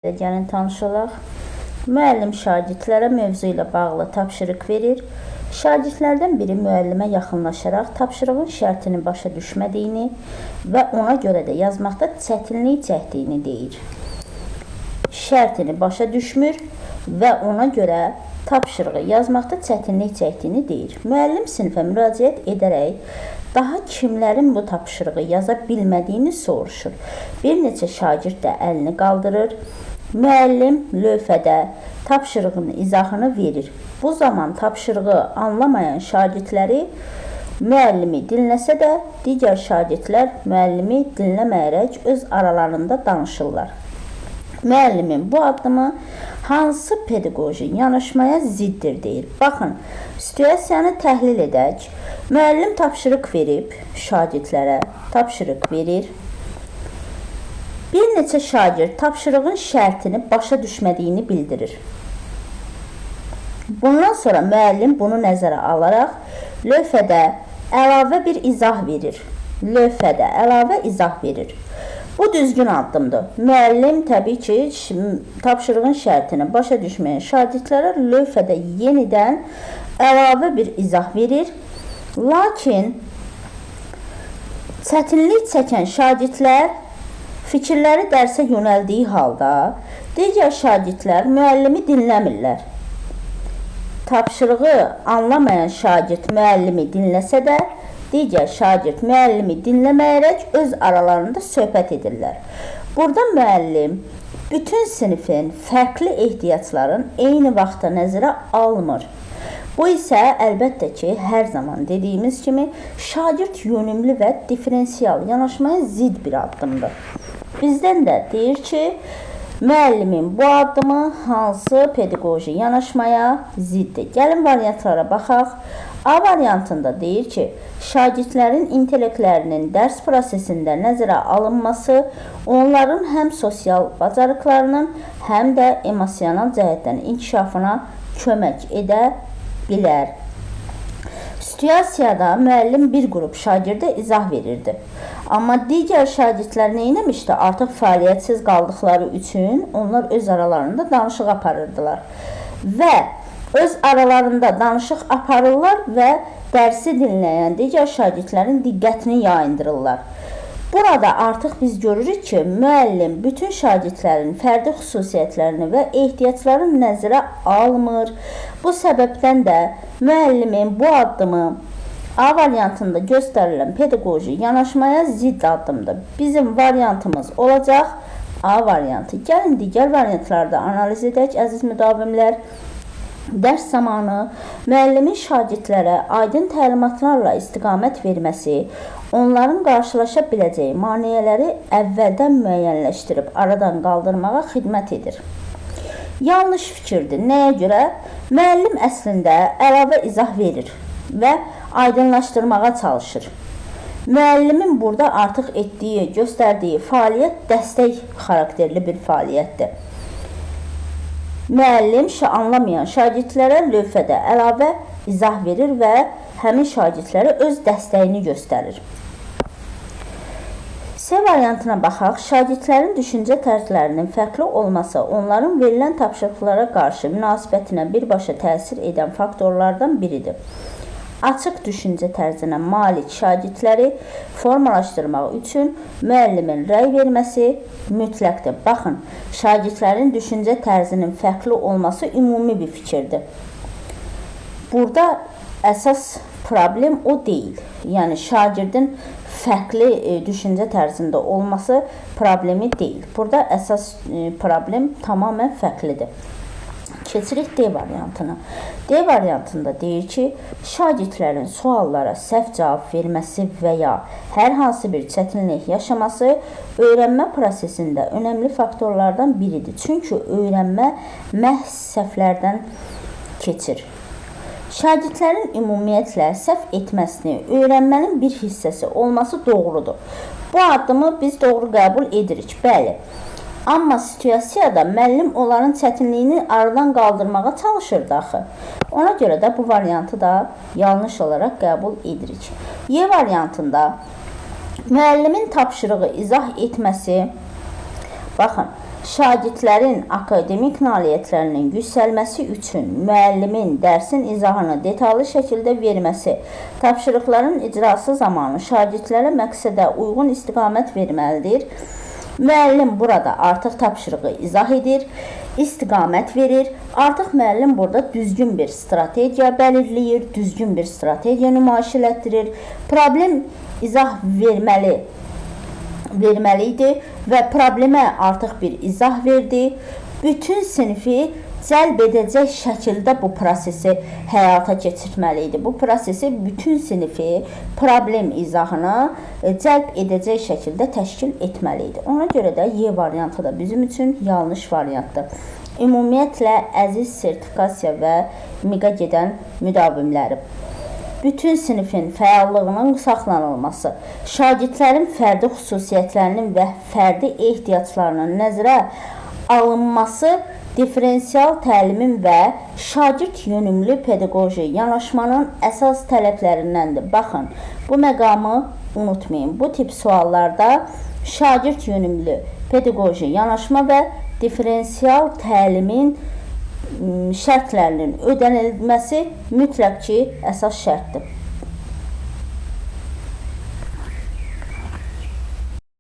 Gəlin tanış olaq. Müəllim şagirdlərə mövzu ilə bağlı tapşırıq verir. Şagirdlərdən biri müəllimə yaxınlaşaraq tapşırığın şərtini başa düşmədiyini və ona görə də yazmaqda çətinlik çəkdiyini deyir. Şərtini başa düşmür və ona görə tapşırığı yazmaqda çətinlik çəkdiyini deyir. Müəllim sinifə müraciət edərək daha kimlərin bu tapşırığı yaza bilmədiyini soruşur. Bir neçə şagird də əlini qaldırır. Müəllim lövhədə tapşırığın izahını verir. Bu zaman tapşırığı anlamayan şagirdləri müəllimi dinləsə də, digər şagirdlər müəllimi dinləməyərək öz aralarında danışırlar. Müəllimin bu addımı hansı pedaqoji yanaşmaya ziddir deyir. Baxın, situasiyanı təhlil edək. Müəllim tapşırıq verib, şagirdlərə tapşırıq verir. Bir neçə şagird tapşırığın şərtini başa düşmədiyini bildirir. Bundan sonra müəllim bunu nəzərə alaraq lövhədə əlavə bir izah verir. Lövhədə əlavə izah verir. Bu düzgün addımdır. Müəllim təbii ki, tapşırığın şərtini başa düşməyən şagirdlərə lövhədə yenidən əlavə bir izah verir. Lakin çətinlik çəkən şagirdlər fikirləri dərsə yönəldiyi halda digər şagirdlər müəllimi dinləmirlər. Tapşırığı anlamayan şagird müəllimi dinləsə də, digər şagird müəllimi dinləməyərək öz aralarında söhbət edirlər. Burada müəllim bütün sinifin fərqli ehtiyacların eyni vaxtda nəzərə almır. Bu isə əlbəttə ki, hər zaman dediyimiz kimi şagird yönümlü və diferensial yanaşmaya zid bir addımdır. Bizdən də deyir ki, müəllimin bu addımı hansı pedaqoji yanaşmaya ziddir. Gəlin variantlara baxaq. A variantında deyir ki, şagirdlərin intellektlərinin dərs prosesində nəzərə alınması onların həm sosial bacarıqlarının, həm də emosional cəhətdən inkişafına kömək edə bilər. Situasiyada müəllim bir qrup şagirdə izah verirdi. Amma digər şagirdlər nə etmişdi? Artıq fəaliyyətsiz qaldıqları üçün onlar öz aralarında danışıq aparırdılar. Və öz aralarında danışıq aparırlar və dərsi dinləyən digər şagirdlərin diqqətini yayındırırlar. Burada artıq biz görürük ki, müəllim bütün şagirdlərin fərdi xüsusiyyətlərini və ehtiyaclarını nəzərə almır. Bu səbəbdən də müəllimin bu addımı A variantında göstərilən pedaqoji yanaşmaya zidd addımdır. Bizim variantımız olacaq A variantı. Gəlin digər variantlarda analiz edək, əziz müdavimlər. Dərs zamanı müəllimin şagirdlərə aydın təlimatlarla istiqamət verməsi, onların qarşılaşa biləcəyi maneələri əvvəldən müəyyənləşdirib aradan qaldırmağa xidmət edir. Yanlış fikirdir. Nəyə görə? Müəllim əslində əlavə izah verir və aydınlaşdırmağa çalışır. Müəllimin burada artıq etdiyi, göstərdiyi fəaliyyət dəstək xarakterli bir fəaliyyətdir. Müəllim anlamayan şagirdlərə lövhədə əlavə izah verir və həmin şagirdlərə öz dəstəyini göstərir. C variantına baxaq. Şagirdlərin düşüncə tərzlərinin fərqli olması onların verilən tapşırıqlara qarşı münasibətinə birbaşa təsir edən faktorlardan biridir. Açıq düşüncə tərzinə malik şagirdləri formalaşdırmaq üçün müəllimin rəy verməsi mütləqdir. Baxın, şagirdlərin düşüncə tərzinin fərqli olması ümumi bir fikirdir. Burada əsas problem o deyil. Yəni, şagirdin fərqli düşüncə tərzində olması problemi deyil. Burada əsas problem tamamən fərqlidir. Keçirik D variantına. D variantında deyir ki, şagirdlərin suallara səhv cavab verməsi və ya hər hansı bir çətinlik yaşaması öyrənmə prosesində önəmli faktorlardan biridir. Çünki öyrənmə məhz səhvlərdən keçir. Şagirdlərin ümumiyyətlə səhv etməsini öyrənmənin bir hissəsi olması doğrudur. Bu addımı biz doğru qəbul edirik, bəli. Amma situasiyada müəllim onların çətinliyini aradan qaldırmağa çalışırdı axı. Ona görə də bu variantı da yanlış olaraq qəbul edirik. Y variantında müəllimin tapşırığı izah etməsi, baxın, Şagirdlərin akademik nailiyyətlərinin yüksəlməsi üçün müəllimin dərsin izahını detallı şəkildə verməsi, tapşırıqların icrası zamanı şagirdlərə məqsədə uyğun istiqamət verməlidir. Müəllim burada artıq tapşırığı izah edir, istiqamət verir. Artıq müəllim burada düzgün bir strategiya belirləyir, düzgün bir strategiya nümayiş elətdirir. Problem izah verməliydi və problemə artıq bir izah verdi. Bütün sinifi cəlb edəcək şəkildə bu prosesi həyata keçirməliydi. Bu prosesi bütün sinifi problem izahına cəlb edəcək şəkildə təşkil etməliydi. Ona görə də Y variantı da bizim üçün yanlış variantdır. Ümumiyyətlə, əziz sertifikasiya və MİQ-ə gedən müdavimləri. Bütün sinifin fəallığının saxlanılması, şagirdlərin fərdi xüsusiyyətlərinin və fərdi ehtiyaclarının nəzərə alınması differensial təlimin və şagird yönümlü pedaqoji yanaşmanın əsas tələblərindəndir. Baxın, bu məqamı unutmayın. Bu tip suallarda şagird yönümlü pedaqoji yanaşma və differensial təlimin şərtlərinin ödənilməsi mütləq ki, əsas şərtdir.